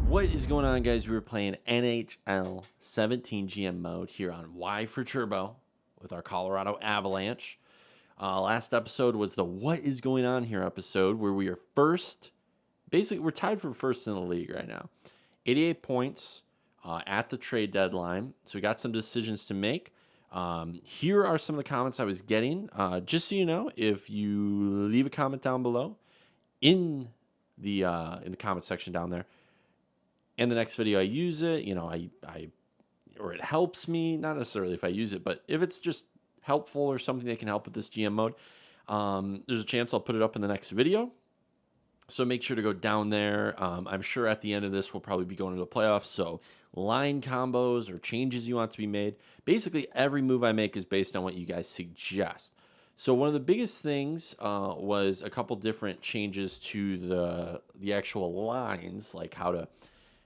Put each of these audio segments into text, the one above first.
What is going on, guys? We were playing NHL 17 GM mode here on Y480 with our Colorado Avalanche. Last episode was the What is Going On Here episode, where we are first. Basically, we're tied for first in the league right now. 88 points at the trade deadline. So we got some decisions to make. Here are some of the comments I was getting. Just so you know, if you leave a comment down below in the comment section down there, and the next video I use it, you know, or it helps me, not necessarily if I use it, but if it's just helpful or something that can help with this GM mode, there's a chance I'll put it up in the next video. So make sure to go down there. I'm sure at the end of this, we'll probably be going to the playoffs. So line combos or changes you want to be made. Basically, every move I make is based on what you guys suggest. So one of the biggest things was a couple different changes to the actual lines, like how to,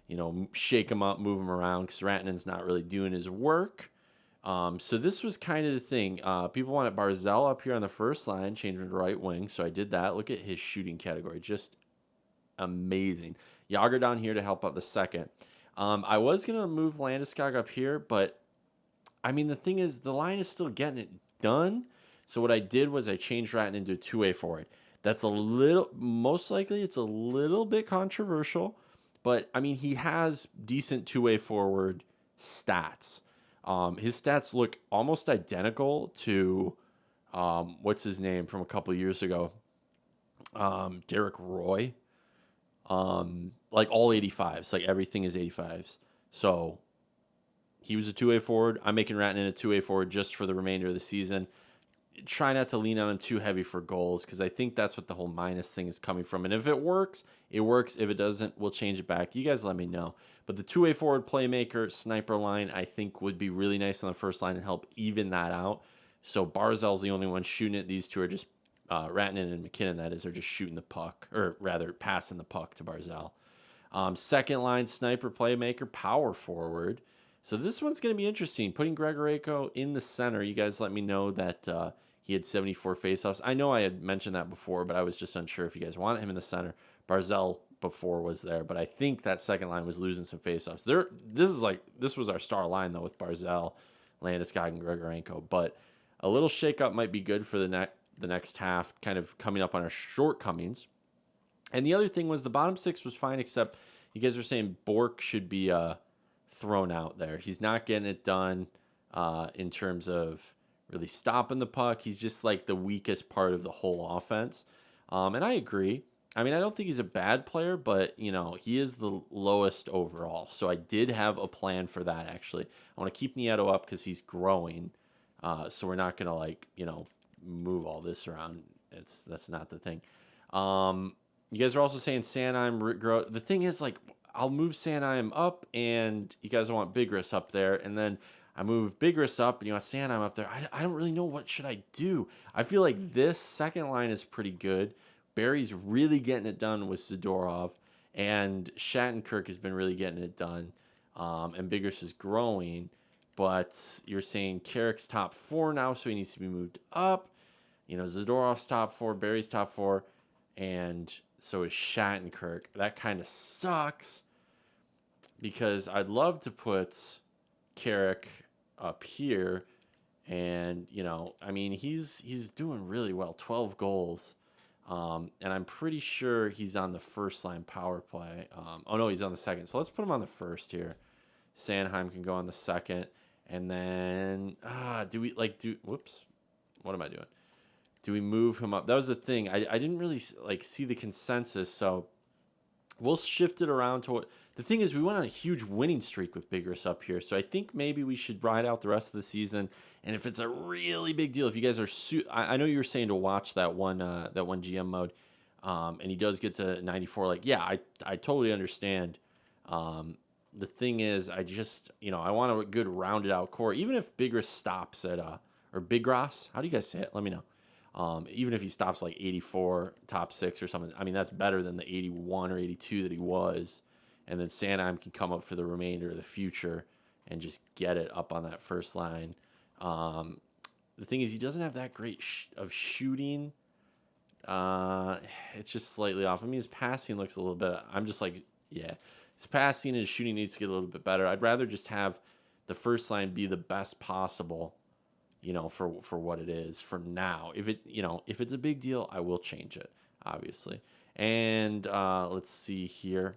you know, shake them up, move them around, because Ratanen's not really doing his work. So this was kind of the thing. People wanted Barzal up here on the first line, changing to right wing, so I did that. Look at his shooting category, just amazing. Yager down here to help out the second. I was going to move Landeskog up here, but, I mean, the thing is, the line is still getting it done. So what I did was I changed Ratanen into a two-way forward. That's a little, most likely it's a little bit controversial, but, I mean, he has decent two-way forward stats. His stats look almost identical to, what's his name from a couple of years ago? Derek Roy. Like all 85s, like everything is 85s. So he was a two-way forward. I'm making Rattanen a two-way forward just for the remainder of the season. Try not to lean on him too heavy for goals, because I think that's what the whole minus thing is coming from. And if it works, it works. If it doesn't, we'll change it back. You guys let me know. But the two-way forward playmaker sniper line, I think, would be really nice on the first line and help even that out. So Barzal's the only one shooting it. These two are just Rattanen and McKinnon, that is, are just shooting the puck, or rather passing the puck to Barzal. Second line sniper playmaker, power forward. So this one's going to be interesting. Putting Grigorenko in the center. You guys let me know that he had 74 faceoffs. I know I had mentioned that before, but I was just unsure if you guys wanted him in the center. Barzal before was there, but I think that second line was losing some faceoffs. This was our star line though, with Barzal, Landeskog, and Grigorenko. But a little shakeup might be good for the next half, kind of coming up on our shortcomings. And the other thing was the bottom six was fine, except you guys were saying Bork should be thrown out there. He's not getting it done in terms of really stopping the puck. He's just like the weakest part of the whole offense. And I agree. I mean, I don't think he's a bad player, but, you know, he is the lowest overall. So I did have a plan for that, actually. I want to keep Nieto up because he's growing. So we're not going to, like, you know, move all this around. That's not the thing. You guys are also saying Sanheim grow. The thing is, like, I'll move Sanheim up, and you guys want Bigris up there, and then I move Bigris up, and you want Sanheim up there. I don't really know what should I do. I feel like this second line is pretty good. Barry's really getting it done with Zadorov, and Shattenkirk has been really getting it done, and Bigris is growing. But you're saying Carrick's top 4 now, so he needs to be moved up. You know, Zadorov's top 4, Barry's top 4, and so is Shattenkirk. That kind of sucks, because I'd love to put Carrick up here, and, you know, I mean, he's doing really well, 12 goals, and I'm pretty sure he's on the first line power play. Oh no, he's on the second, so let's put him on the first here. Sanheim can go on the second, and then whoops, what am I doing? Do we move him up? That was the thing. I didn't really see the consensus, so we'll shift it around to what the thing is. We went on a huge winning streak with Bigris up here, so I think maybe we should ride out the rest of the season. And if it's a really big deal, if you guys are I know you were saying to watch that one GM mode, and he does get to 94. Like, yeah, I totally understand. The thing is, I just, you know, I want a good rounded out core. Even if Bigris stops at or Bigros, how do you guys say it? Let me know. Even if he stops like 84, top 6 or something, I mean, that's better than the 81 or 82 that he was. And then Sanheim can come up for the remainder of the future and just get it up on that first line. The thing is, he doesn't have that great of shooting. It's just slightly off. I mean, his passing looks a little bit. I'm just like Yeah. His passing and his shooting needs to get a little bit better. I'd rather just have the first line be the best possible, for what it is for now. If it's a big deal, I will change it, obviously. And let's see here.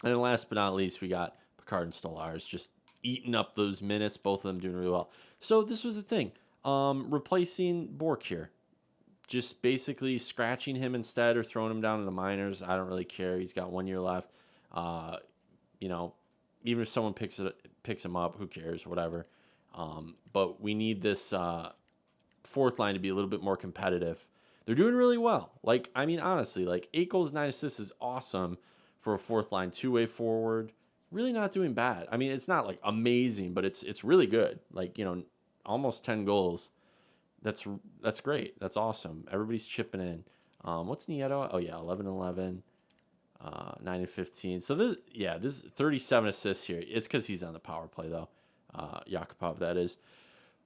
And then last but not least, we got Picard and Stolarz just eating up those minutes, both of them doing really well. So this was the thing. Replacing Bork here. Just basically scratching him instead or throwing him down in the minors. I don't really care. He's got 1 year left. Even if someone picks him up, who cares? Whatever. But we need this fourth line to be a little bit more competitive. They're doing really well. Honestly, 8 goals, 9 assists is awesome for a fourth line, two-way forward. Really not doing bad. It's not amazing, but it's really good. Almost 10 goals. That's great. That's awesome. Everybody's chipping in. What's Nieto? Oh yeah, 11-11, 9-15. So this 37 assists here. It's because he's on the power play though. Yakupov, that is.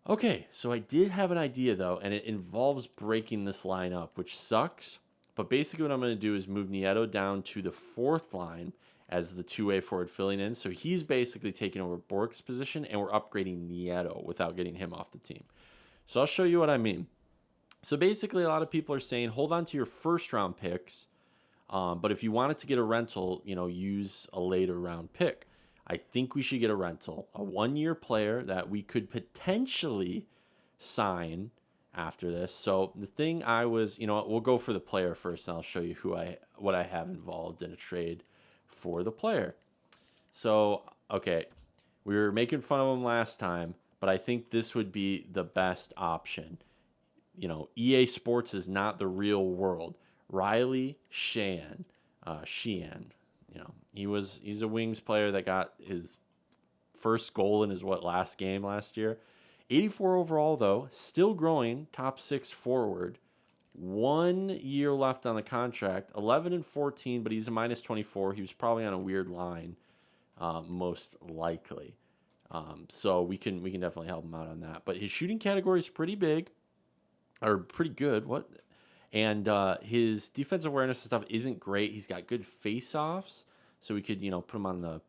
Okay, so I did have an idea though, and it involves breaking this line up, which sucks. But basically, what I'm going to do is move Nieto down to the fourth line as the two-way forward filling in. So he's basically taking over Bork's position, and we're upgrading Nieto without getting him off the team. So I'll show you what I mean. So basically, a lot of people are saying hold on to your first-round picks, but if you wanted to get a rental, use a later-round pick. I think we should get a rental, a one-year player that we could potentially sign after this. So the thing we'll go for the player first, and I'll show you what I have involved in a trade for the player. So, okay, we were making fun of him last time, but I think this would be the best option. EA Sports is not the real world. Riley Sheehan, he's a Wings player that got his first goal in his last game last year. 84 overall, though, still growing, top 6 forward. 1 year left on the contract, 11-14, but he's a -24. He was probably on a weird line, most likely. So we can definitely help him out on that. But his shooting category is pretty big, or pretty good. And his defensive awareness and stuff isn't great. He's got good face-offs, so we could put him on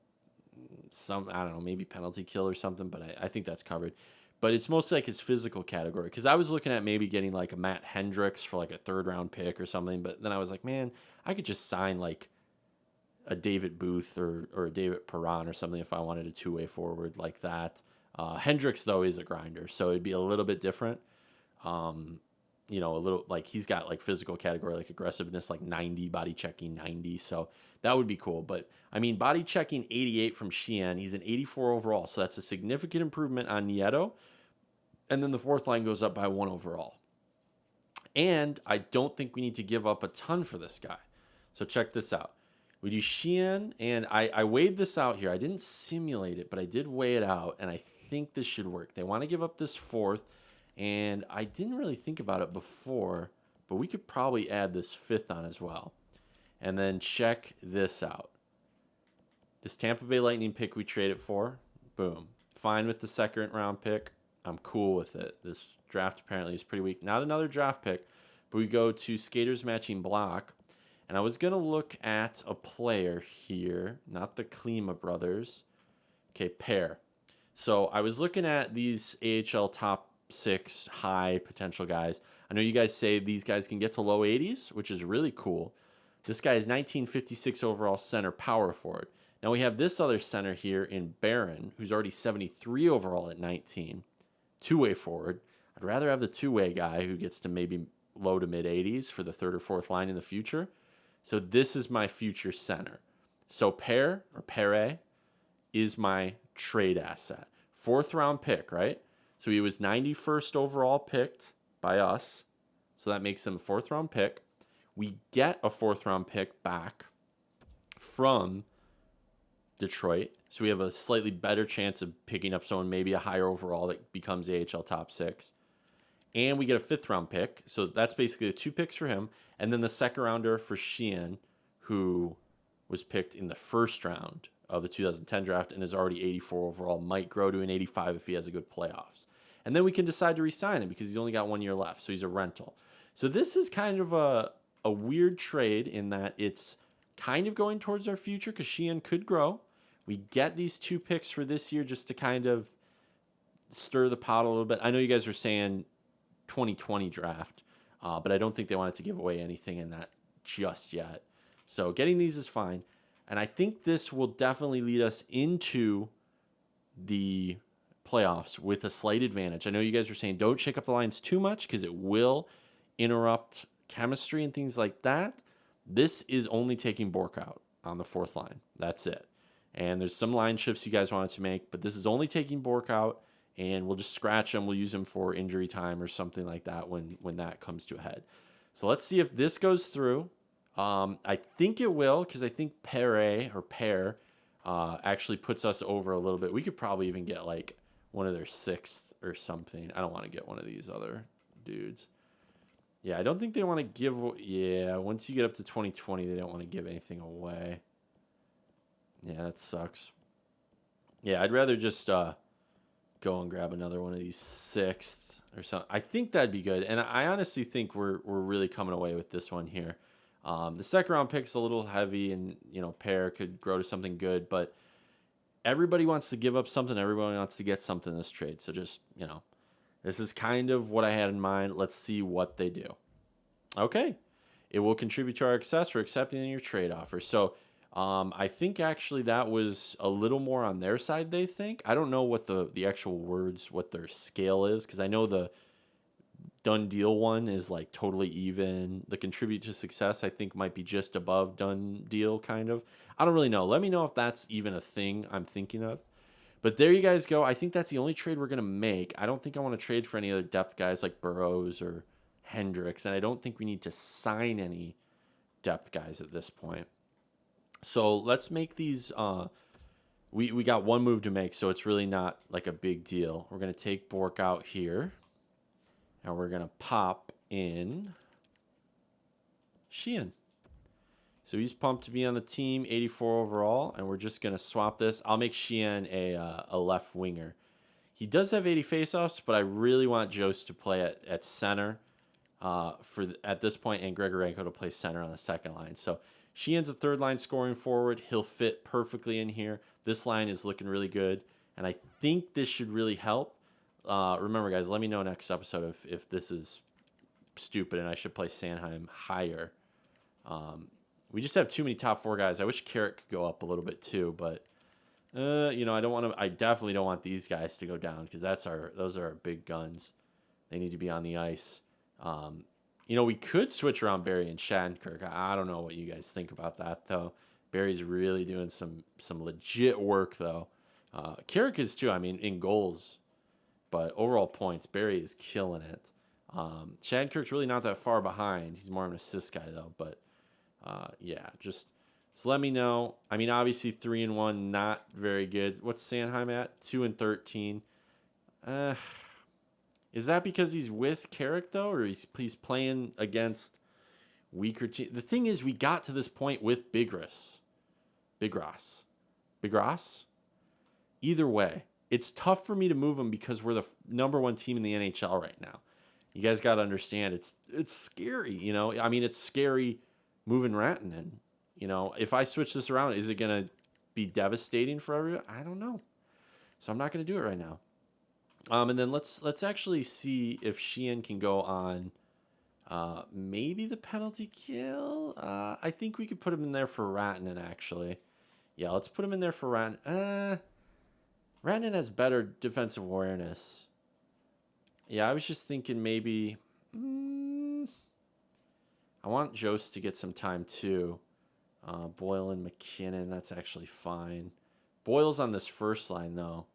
maybe penalty kill or something. But I think that's covered. But it's mostly his physical category. Because I was looking at maybe getting a Matt Hendricks for a third-round pick or something. But then I was like, man, I could just sign a David Booth or a David Perron or something if I wanted a two-way forward like that. Hendricks, though, is a grinder. So it'd be a little bit different. A little he's got physical category, aggressiveness, 90, body checking 90. So that would be cool. But body checking 88 from Sheehan. He's an 84 overall. So that's a significant improvement on Nieto. And then the fourth line goes up by 1 overall. And I don't think we need to give up a ton for this guy. So check this out. We do Sheehan, and I weighed this out here. I didn't simulate it, but I did weigh it out, and I think this should work. They want to give up this fourth, and I didn't really think about it before, but we could probably add this fifth on as well. And then check this out. This Tampa Bay Lightning pick we traded for, boom. Fine with the second round pick. I'm cool with it. This draft apparently is pretty weak. Not another draft pick, but we go to Skaters Matching Block. And I was going to look at a player here, not the Klima brothers. Okay, pair. So I was looking at these AHL top 6 high potential guys. I know you guys say these guys can get to low 80s, which is really cool. This guy is 1956 overall center power forward. Now we have this other center here in Barron, who's already 73 overall at 19. Two-way forward. I'd rather have the two-way guy who gets to maybe low to mid 80s for the third or fourth line in the future. So this is my future center. So Pere is my trade asset. 4th round pick, right? So he was 91st overall picked by us. So that makes him a 4th round pick. We get a 4th round pick back from Detroit. So we have a slightly better chance of picking up someone maybe a higher overall that becomes AHL top 6. And we get a 5th round pick. So that's basically the 2 picks for him. And then the second rounder for Sheehan, who was picked in the first round of the 2010 draft and is already 84 overall, might grow to an 85 if he has a good playoffs. And then we can decide to re-sign him because he's only got 1 year left. So he's a rental. So this is kind of a weird trade in that it's kind of going towards our future because Sheehan could grow. We get these 2 picks for this year just to kind of stir the pot a little bit. I know you guys were saying 2020 draft, but I don't think they wanted to give away anything in that just yet. So getting these is fine. And I think this will definitely lead us into the playoffs with a slight advantage. I know you guys are saying don't shake up the lines too much because it will interrupt chemistry and things like that. This is only taking Bork out on the 4th line. That's it. And there's some line shifts you guys wanted to make, but this is only taking Bork out, and we'll just scratch him. We'll use him for injury time or something like that when that comes to a head. So let's see if this goes through. I think it will because I think Pair actually puts us over a little bit. We could probably even get like one of their 6th or something. I don't want to get one of these other dudes. Yeah, I don't think they want to give... Yeah, once you get up to 2020, they don't want to give anything away. Yeah, that sucks. Yeah, I'd rather just go and grab another one of these 6th or something. I think that'd be good. And I honestly think we're really coming away with this one here. The 2nd round pick's a little heavy, and Pair could grow to something good, but everybody wants to give up something. Everybody wants to get something in this trade. So just, this is kind of what I had in mind. Let's see what they do. Okay. It will contribute to our success. We're accepting your trade offer. So I think actually that was a little more on their side, they think. I don't know what the actual words, what their scale is, because I know the done deal one is like totally even. The contribute to success, I think, might be just above done deal, kind of. I don't really know. Let me know if that's even a thing I'm thinking of. But there you guys go. I think that's the only trade we're going to make. I don't think I want to trade for any other depth guys like Burrows or Hendricks, and I don't think we need to sign any depth guys at this point. So let's make these... We got one move to make, so it's really not like a big deal. We're going to take Bork out here. And we're going to pop in Sheehan. So he's pumped to be on the team, 84 overall, and we're just going to swap this. I'll make Sheehan a left winger. He does have 80 faceoffs, but I really want Jost to play at center at this point, and Grigorenko to play center on the 2nd line. So Sheehan's a 3rd line scoring forward. He'll fit perfectly in here. This line is looking really good, and I think this should really help. Remember, guys, let me know next episode if this is stupid and I should play Sanheim higher. We just have too many top 4 guys. I wish Carrick could go up a little bit too, but I don't want to. I definitely don't want these guys to go down because those are our big guns. They need to be on the ice. We could switch around Barry and Shattenkirk. I don't know what you guys think about that though. Barry's really doing some legit work though. Carrick is too. I mean, in goals. But overall points, Barry is killing it. Shattenkirk's really not that far behind. He's more of an assist guy, though. But, yeah, just let me know. I mean, obviously, 3-1, not very good. What's Sanheim at? 2-13. Is that because he's with Carrick, though? Or he's playing against weaker teams? The thing is, we got to this point with Bigras. Either way. It's tough for me to move him because we're the number 1 team in the NHL right now. You guys got to understand, it's scary, I mean, it's scary moving Rantanen. If I switch this around, is it going to be devastating for everyone? I don't know. So I'm not going to do it right now. And then let's actually see if Sheehan can go on maybe the penalty kill. I think we could put him in there for Rantanen, actually. Yeah, let's put him in there for Rantanen. Rantanen has better defensive awareness. Yeah, I was just thinking maybe... I want Jost to get some time, too. Boyle and McKinnon, that's actually fine. Boyle's on this 1st line, though.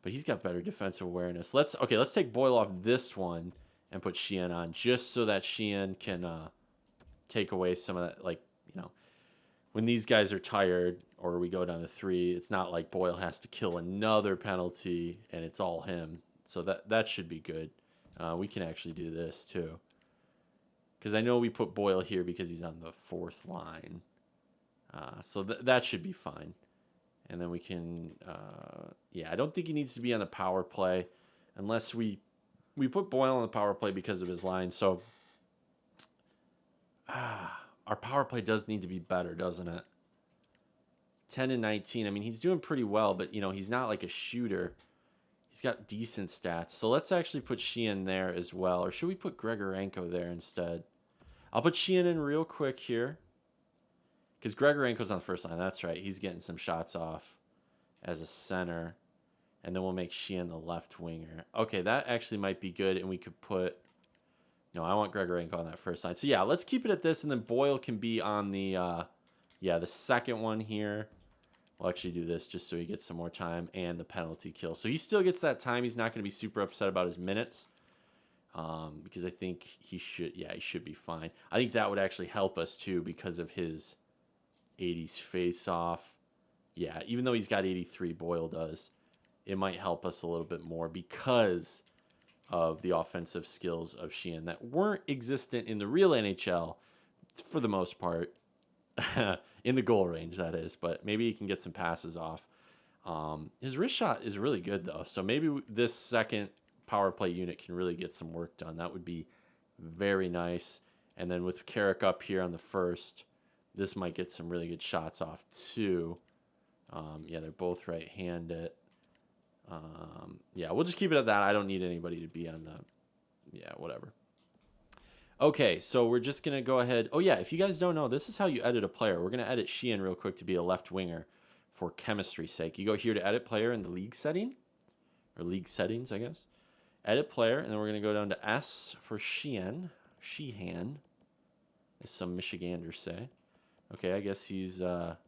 But he's got better defensive awareness. Let's take Boyle off this one and put Sheehan on, just so that Sheehan can take away some of that, when these guys are tired or we go down to 3, it's not like Boyle has to kill another penalty and it's all him. So that should be good. We can actually do this too. Because I know we put Boyle here because he's on the 4th line. So that should be fine. And then we can... I don't think he needs to be on the power play unless we put Boyle on the power play because of his line. So... our power play does need to be better, doesn't it? 10 and 19. I mean, he's doing pretty well, but, you know, he's not like a shooter. He's got decent stats. So let's actually put Sheehan there as well. Or should we put Grigorenko there instead? I'll put Sheehan in real quick here. Because Grigorenko's on the first line. That's right. He's getting some shots off as a center. And then we'll make Sheehan the left winger. Okay, that actually might be good. And we could put... No, I want Grigorenko on that first line. So, yeah, let's keep it at this. And then Boyle can be on the... the second one here. We'll actually do this just so he gets some more time and the penalty kill. So he still gets that time. He's not going to be super upset about his minutes because I think he should. Yeah, he should be fine. I think that would actually help us too because of his 80s face-off. Yeah, even though he's got 83, Boyle does. It might help us a little bit more because of the offensive skills of Sheehan that weren't existent in the real NHL for the most part. In the goal range, that is. But maybe he can get some passes off. His wrist shot is really good, though. So maybe this second power play unit can really get some work done. That would be very nice. And then with Carrick up here on the first, this might get some really good shots off, too. Yeah, they're both right-handed. Yeah, we'll just keep it at that. I don't need anybody to be on the... Yeah, whatever. Okay, so we're just going to go ahead. Oh, yeah, if you guys don't know, this is how you edit a player. We're going to edit Sheehan real quick to be a left winger for chemistry's sake. You go here to edit player in the league setting, or league settings, I guess. Edit player, and then we're going to go down to S for Sheehan. Sheehan, as some Michiganders say. Okay, I guess he's up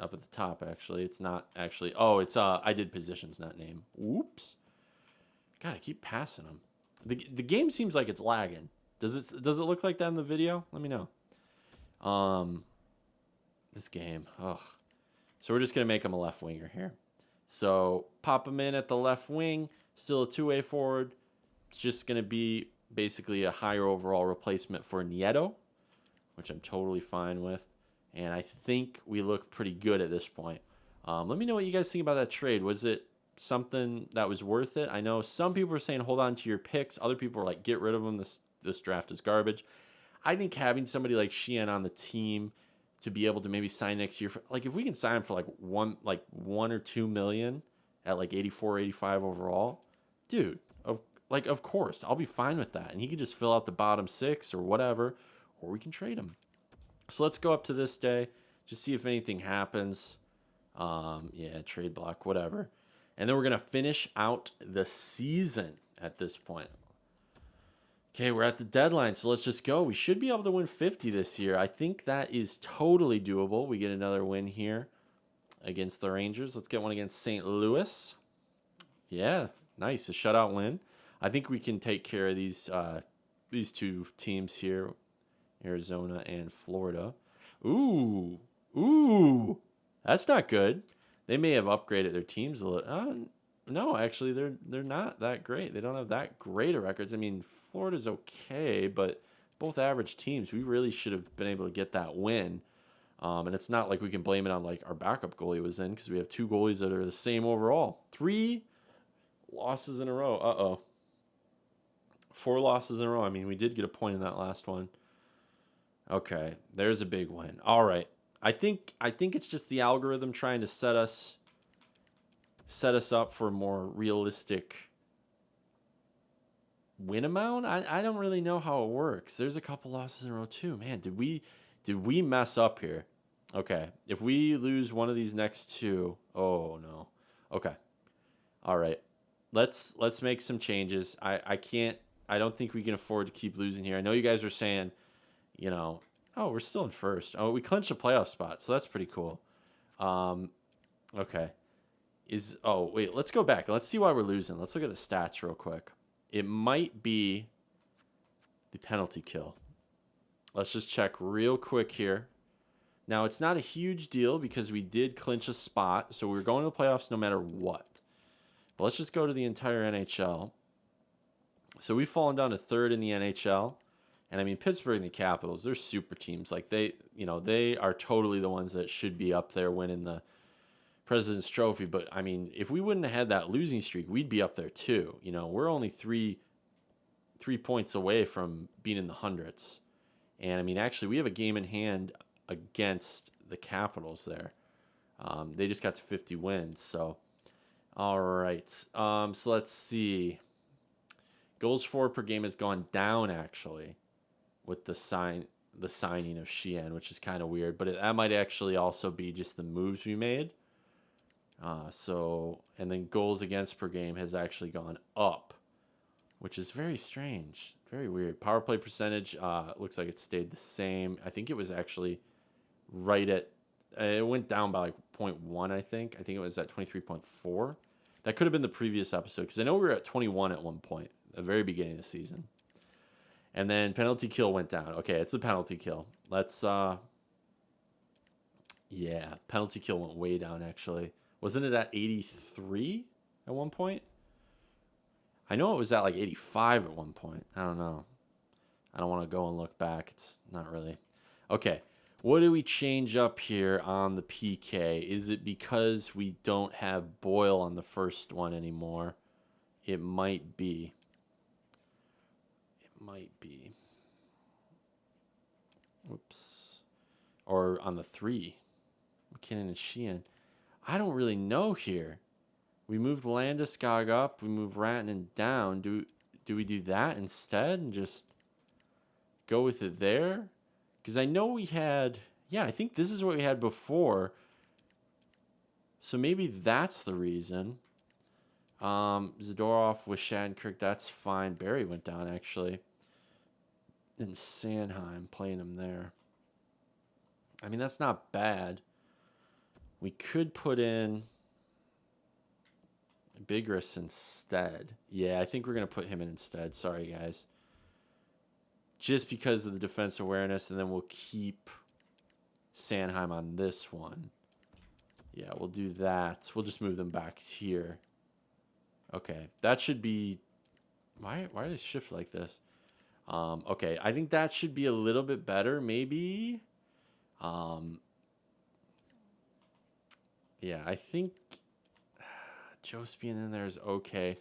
at the top, actually. It's not actually. Oh, it's I did positions, not name. Whoops. God, I keep passing him. The game seems like it's lagging. Does it look like that in the video? Let me know. This game. Ugh. So we're just going to make him a left winger here. So pop him in at the left wing. Still a two-way forward. It's just going to be basically a higher overall replacement for Nieto, which I'm totally fine with. And I think we look pretty good at this point. Let me know what you guys think about that trade. Was it something that was worth it? I know some people are saying hold on to your picks. Other people are like, get rid of them. This draft is garbage. I think having somebody like Sheehan on the team to be able to maybe sign next year, like if we can sign him for like one or 2 million at like 84, 85 overall, dude, of course, I'll be fine with that. And he can just fill out the bottom six or whatever, or we can trade him. So let's go up to this day, just see if anything happens. Yeah, trade block, whatever. And then we're going to finish out the season at this point. Okay, we're at the deadline, so let's just go. We should be able to win 50 this year. I think that is totally doable. We get another win here against the Rangers. Let's get one against St. Louis. Yeah, nice. A shutout win. I think we can take care of these two teams here, Arizona and Florida. Ooh. That's not good. They may have upgraded their teams a little. No, actually, they're not that great. They don't have that great of records. I mean, Florida's okay, but both average teams. We really should have been able to get that win. And it's not like we can blame it on like our backup goalie was in because we have two goalies that are the same overall. 3 losses in a row. Uh-oh. 4 losses in a row. I mean, we did get a point in that last one. Okay, there's a big win. All right. I think it's just the algorithm trying to set us up for a more realistic win amount. I don't really know how it works. There's a couple losses in a row too. Man, did we mess up here? Okay, if we lose one of these next two, oh no. Okay, all right. Let's make some changes. I don't think we can afford to keep losing here. I know you guys are saying, you know, oh, we're still in first. Oh, we clinched a playoff spot, so that's pretty cool. Okay. Wait, let's go back. Let's see why we're losing. Let's look at the stats real quick. It might be the penalty kill. Let's just check real quick here. Now, it's not a huge deal because we did clinch a spot, so we're going to the playoffs no matter what. But let's just go to the entire NHL. So we've fallen down to 3rd in the NHL. And I mean, Pittsburgh and the Capitals, they're super teams. Like they are totally the ones that should be up there winning the President's Trophy. But I mean, if we wouldn't have had that losing streak, we'd be up there too. You know, we're only three points away from being in the hundreds And I mean, actually, we have a game in hand against the Capitals there. They just got to 50 wins. So, all right. So let's see. Goals for per game has gone down actually with the signing of Sheehan, which is kind of weird. But that might actually also be just the moves we made. And then goals against per game has actually gone up, which is very strange. Very weird. Power play percentage looks like it stayed the same. I think it was actually right at, it went down by like 0.1, I think. I think it was at 23.4. That could have been the previous episode because I know we were at 21 at one point, at the very beginning of the season. And then penalty kill went down. Okay, it's the penalty kill. Let's, yeah, penalty kill went way down actually. Wasn't it at 83 at one point? I know it was at like 85 at one point. I don't know. I don't want to go and look back. It's not really. Okay. What do we change up here on the PK? Is it because we don't have Boyle on the first one anymore? It might be. It might be. Whoops. Or on the 3. McKinnon and Sheehan. I don't really know here. We moved Landeskog up. We moved Rantanen down. Do we do that instead and just go with it there? Because I know we had... Yeah, I think this is what we had before. So maybe that's the reason. Zadorov with Shattenkirk, that's fine. Barry went down, actually. And Sanheim, playing him there. I mean, that's not bad. We could put in Bigris instead. Yeah, I think we're going to put him in instead. Sorry, guys. Just because of the defense awareness, and then we'll keep Sanheim on this one. Yeah, we'll do that. We'll just move them back here. Okay, that should be... Why do they shift like this? Okay, I think that should be a little bit better, maybe. Yeah, I think Jost being in there is okay.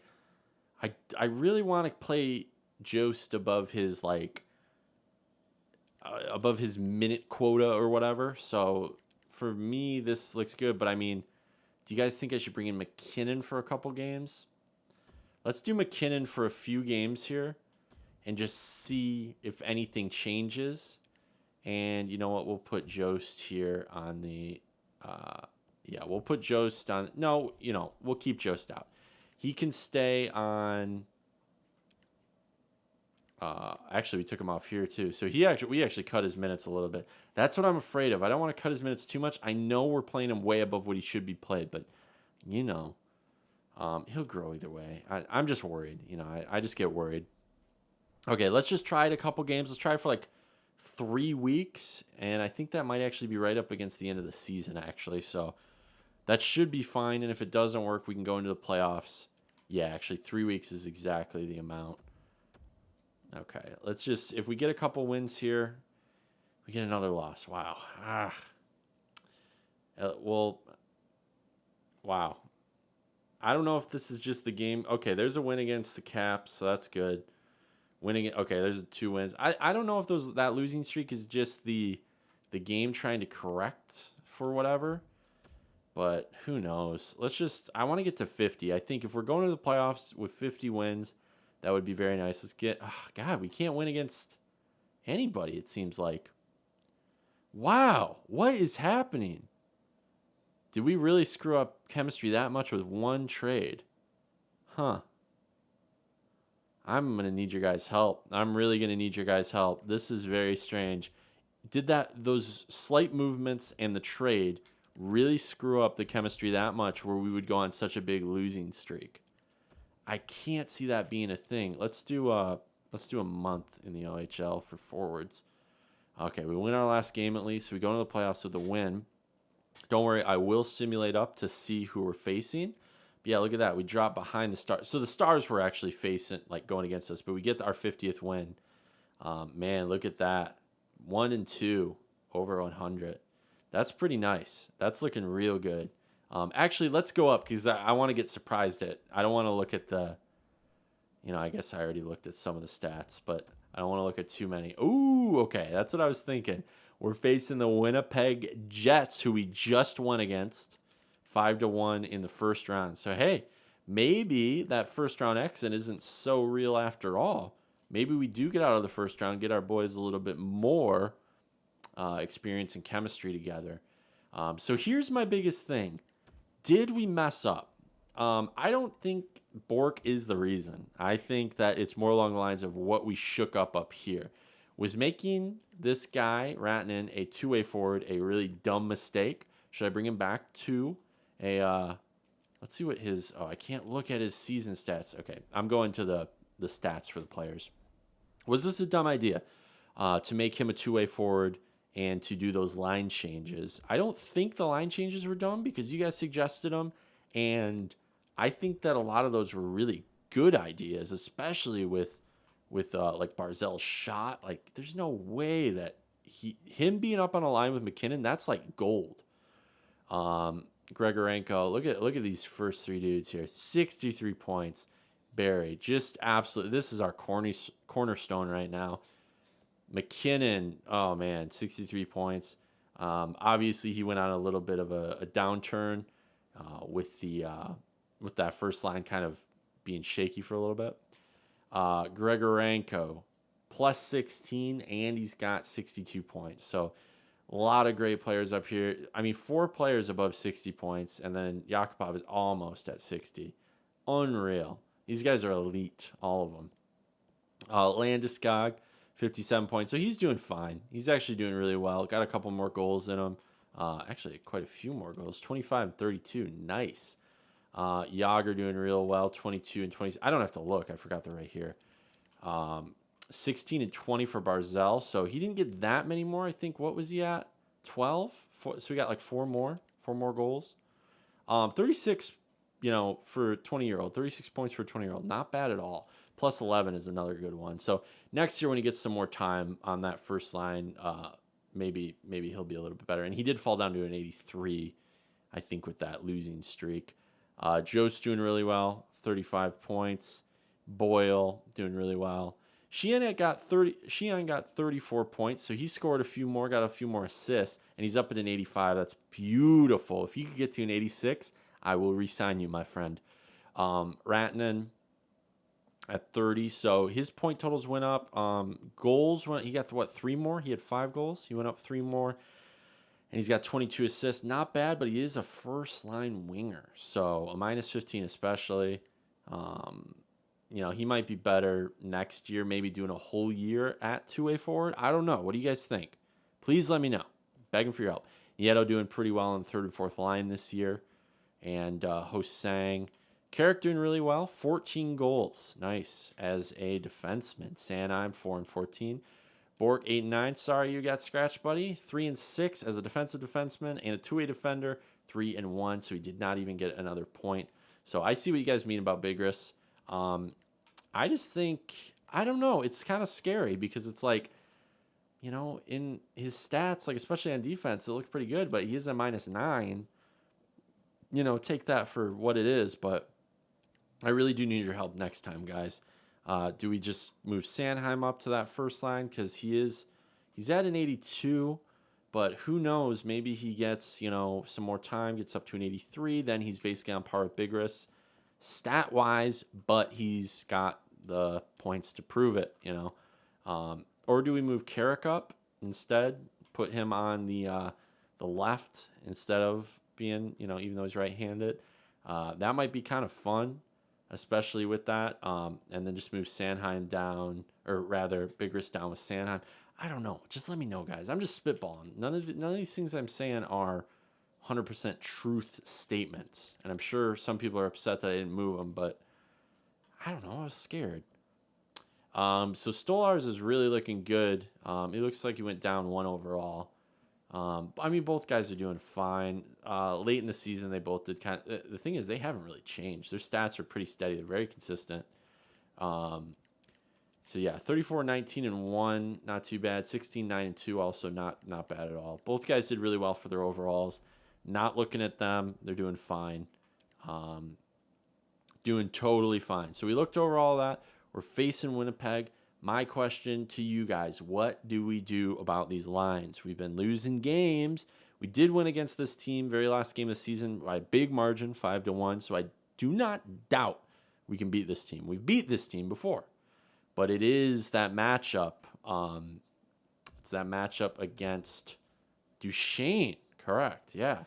I really want to play Jost above his above his minute quota or whatever. So for me, this looks good. But I mean, do you guys think I should bring in McKinnon for a couple games? Let's do McKinnon for a few games here and just see if anything changes. And you know what? We'll put Jost here on the... yeah, we'll put Jost on... No, we'll keep Jost out. He can stay on... actually, we took him off here too. So we actually cut his minutes a little bit. That's what I'm afraid of. I don't want to cut his minutes too much. I know we're playing him way above what he should be played, but he'll grow either way. I'm just worried. I just get worried. Okay, let's just try it a couple games. Let's try it for like 3 weeks, and I think that might actually be right up against the end of the season, actually. So that should be fine, and if it doesn't work, we can go into the playoffs. Yeah, actually, 3 weeks is exactly the amount. Okay, let's just... If we get a couple wins here, we get another loss. Wow. Wow. I don't know if this is just the game. Okay, there's a win against the Caps, so that's good. Winning it. Okay, there's 2 wins. I don't know if that losing streak is just the game trying to correct for whatever, but who knows? I want to get to 50. I think if we're going to the playoffs with 50 wins, that would be very nice. Let's get... Oh, God, we can't win against anybody, it seems like. Wow, what is happening? Did we really screw up chemistry that much with one trade? Huh. I'm going to need your guys' help. I'm really going to need your guys' help. This is very strange. Did those slight movements and the trade really screw up the chemistry that much where we would go on such a big losing streak? I can't see that being a thing. Let's do a month in the OHL for forwards. Okay, we win our last game at least. So we go into the playoffs with a win. Don't worry, I will simulate up to see who we're facing. But yeah, look at that. We dropped behind the Stars. So the Stars were actually facing, going against us, but we get our 50th win. Man, look at that. 1-2 over 100. That's pretty nice. That's looking real good. Actually, let's go up because I want to get surprised I don't want to look at the... I guess I already looked at some of the stats, but I don't want to look at too many. Ooh, okay. That's what I was thinking. We're facing the Winnipeg Jets, who we just won against 5-1 in the first round. So, hey, maybe that first round exit isn't so real after all. Maybe we do get out of the first round, get our boys a little bit more experience and chemistry together. So here's my biggest thing. Did we mess up? I don't think Bork is the reason. I think that it's more along the lines of what we shook up here. Was making this guy, Ratnan, a two-way forward, a really dumb mistake? Should I bring him back to a... let's see what his... Oh, I can't look at his season stats. Okay, I'm going to the stats for the players. Was this a dumb idea to make him a two-way forward and to do those line changes? I don't think the line changes were dumb because you guys suggested them, and I think that a lot of those were really good ideas, especially with like Barzell's shot. Like, there's no way that him being up on a line with McKinnon, that's like gold. Grigorenko, look at these first three dudes here. 63 points. Barry, just absolutely. This is our cornerstone right now. McKinnon, oh man, 63 points. Obviously, he went on a little bit of a downturn with that first line kind of being shaky for a little bit. Grigorenko, plus 16, and he's got 62 points. So a lot of great players up here. I mean, 4 players above 60 points, and then Yakupov is almost at 60. Unreal. These guys are elite, all of them. Landeskog, 57 points. So he's doing fine. He's actually doing really well. Got a couple more goals in him. Actually, quite a few more goals. 25 and 32. Nice. Yager doing real well. 22 and 20. I don't have to look. I forgot they're right here. 16 and 20 for Barzell. So he didn't get that many more. I think, what was he at? 12? So we got like 4 more goals. 36, for a 20-year-old. 36 points for a 20-year-old. Not bad at all. Plus 11 is another good one. So next year when he gets some more time on that first line, maybe he'll be a little bit better. And he did fall down to an 83, I think, with that losing streak. Joe's doing really well, 35 points. Boyle doing really well. Sheehan got 34 points, so he scored a few more, got a few more assists, and he's up at an 85. That's beautiful. If you could get to an 86, I will re-sign you, my friend. Ratnan at 30, so his point totals went up. Goals he got 3 more? He had 5 goals. He went up 3 more, and he's got 22 assists. Not bad, but he is a first-line winger, so a minus 15 especially. He might be better next year, maybe doing a whole year at two-way forward. I don't know. What do you guys think? Please let me know. Begging for your help. Nieto doing pretty well on the third and fourth line this year. And Hosang. Carrick doing really well. 14 goals. Nice. As a defenseman. Sanheim, 4 and 14. Bork, 8 and 9. Sorry you got scratched, buddy. 3 and 6 as a defensive defenseman and a two-way defender. 3 and 1. So he did not even get another point. So I see what you guys mean about Bigris. I just think, I don't know, it's kind of scary because it's like, in his stats, like especially on defense, it looked pretty good, but he is a minus 9. Take that for what it is, but I really do need your help next time, guys. Do we just move Sanheim up to that first line? Because he's at an 82, but who knows? Maybe he gets, some more time, gets up to an 83, then he's basically on par with Bigris stat-wise, but he's got the points to prove it, Or do we move Carrick up instead? Put him on the left instead of being, even though he's right-handed. That might be kind of fun, especially with that. And then just move Sanheim down, or rather, Bigris down with Sanheim. I don't know. Just let me know, guys. I'm just spitballing. None of these things I'm saying are 100% truth statements. And I'm sure some people are upset that I didn't move them, but I don't know. I was scared. So Stolarz is really looking good. It looks like he went down 1 overall. Both guys are doing fine. Late in the season, they both did kind of... The thing is, they haven't really changed. Their stats are pretty steady. They're very consistent. So, yeah, 34, 19, and 1, not too bad. 16, 9, and 2, also not bad at all. Both guys did really well for their overalls. Not looking at them. They're doing fine. Doing totally fine. So we looked over all that. We're facing Winnipeg. my question to you guys, what do we do about these lines? We've been losing games. We did win against this team very last game of the season by a big margin, 5-1. So I do not doubt we can beat this team. We've beat this team before, but it is that matchup. It's that matchup against Duchesne. Correct. Yeah.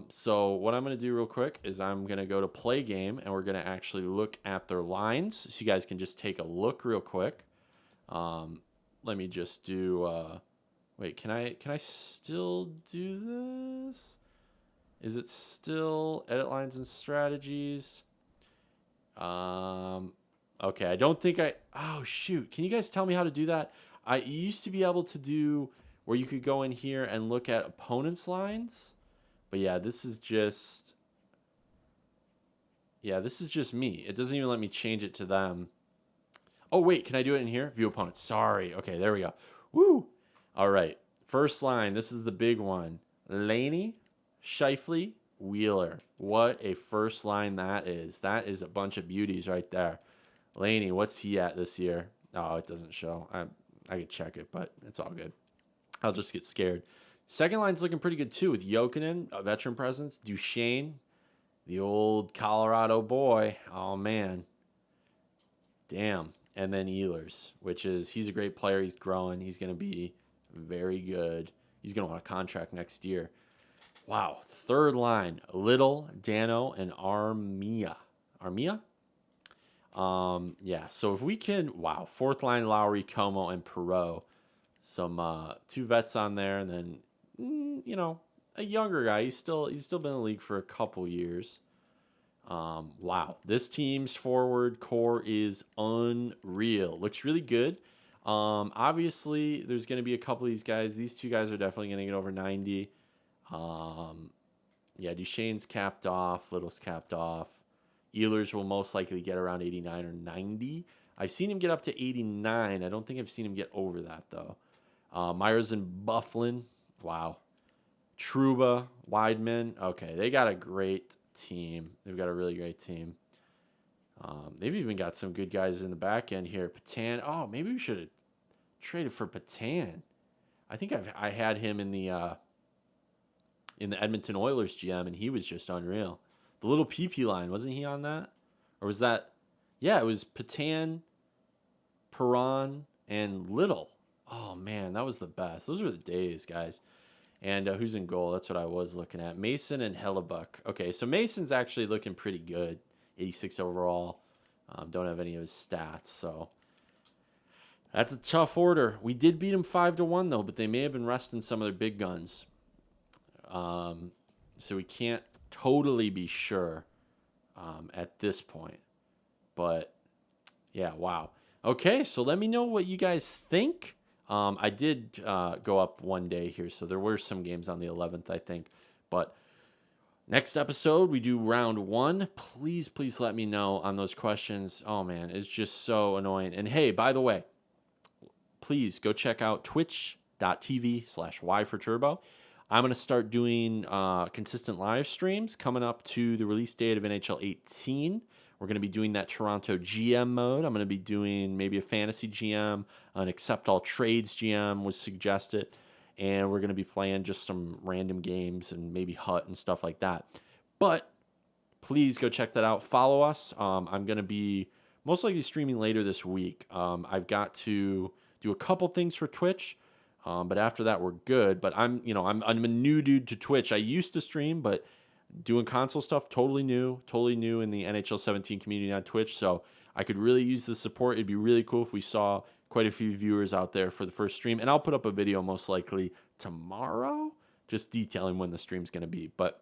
So what I'm going to do real quick is I'm going to go to play game, and we're going to actually look at their lines so you guys can just take a look real quick. Let me just do, wait, can I still do this? Is it still edit lines and strategies? Okay, I don't think oh shoot. Can you guys tell me how to do that? I used to be able to do where you could go in here and look at opponents' lines. But yeah, this is just me. It doesn't even let me change it to them. Oh, wait, can I do it in here? View opponents. Sorry. Okay, there we go. Woo! All right. First line. This is the big one. Laney, Scheifele, Wheeler. What a first line that is. That is a bunch of beauties right there. Laney, what's he at this year? Oh, it doesn't show. I could check it, but it's all good. I'll just get scared. Second line's looking pretty good, too, with Jokinen, a veteran presence. Duchesne, the old Colorado boy. Oh, man. Damn. And then Ehlers, he's a great player. He's growing. He's going to be very good. He's going to want a contract next year. Wow. Third line, Little, Dano, and Armia. Armia? Yeah, so if we can, wow. Fourth line, Lowry, Como, and Perreault. Some two vets on there, and then a younger guy. He's still been in the league for a couple years. Wow, this team's forward core is unreal. Looks really good. Obviously, there's going to be a couple of these guys. These two guys are definitely going to get over 90. Yeah, Duchesne's capped off. Little's capped off. Ehlers will most likely get around 89 or 90. I've seen him get up to 89. I don't think I've seen him get over that, though. Myers and Bufflin. Wow. Trouba, Weidman. Okay, they got a great team. They've got a really great team. They've even got some good guys in the back end here. Patan. Oh, maybe we should have traded for Patan. I think I had him in the Edmonton Oilers GM, and he was just unreal. The little PP line, wasn't he on that? Or was that? Yeah, it was Patan, Perron, and Little. Oh, man, that was the best. Those were the days, guys. And who's in goal? That's what I was looking at. Mason and Hellebuck. Okay, so Mason's actually looking pretty good. 86 overall. Don't have any of his stats, so that's a tough order. We did beat them 5-1, though, but they may have been resting some of their big guns. So we can't totally be sure at this point. But, yeah, wow. Okay, so let me know what you guys think. I did go up one day here, so there were some games on the 11th, I think. But next episode, we do round 1. Please, please let me know on those questions. Oh, man, it's just so annoying. And, hey, by the way, please go check out twitch.tv/Y4Turbo. I'm going to start doing consistent live streams coming up to the release date of NHL 18. We're going to be doing that Toronto GM mode. I'm going to be doing maybe a fantasy GM, an accept all trades GM was suggested, and we're going to be playing just some random games and maybe HUT and stuff like that. But please go check that out. Follow us. I'm going to be most likely streaming later this week. I've got to do a couple things for Twitch, but after that we're good. But I'm a new dude to Twitch. I used to stream, but doing console stuff, totally new in the NHL 17 community on Twitch. So I could really use the support. It'd be really cool if we saw quite a few viewers out there for the first stream. And I'll put up a video most likely tomorrow, just detailing when the stream's going to be. But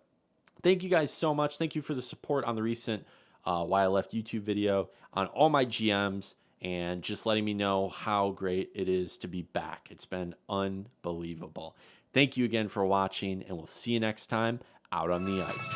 thank you guys so much. Thank you for the support on the recent Why I Left YouTube video, on all my GMs, and just letting me know how great it is to be back. It's been unbelievable. Thank you again for watching, and we'll see you next time out on the ice.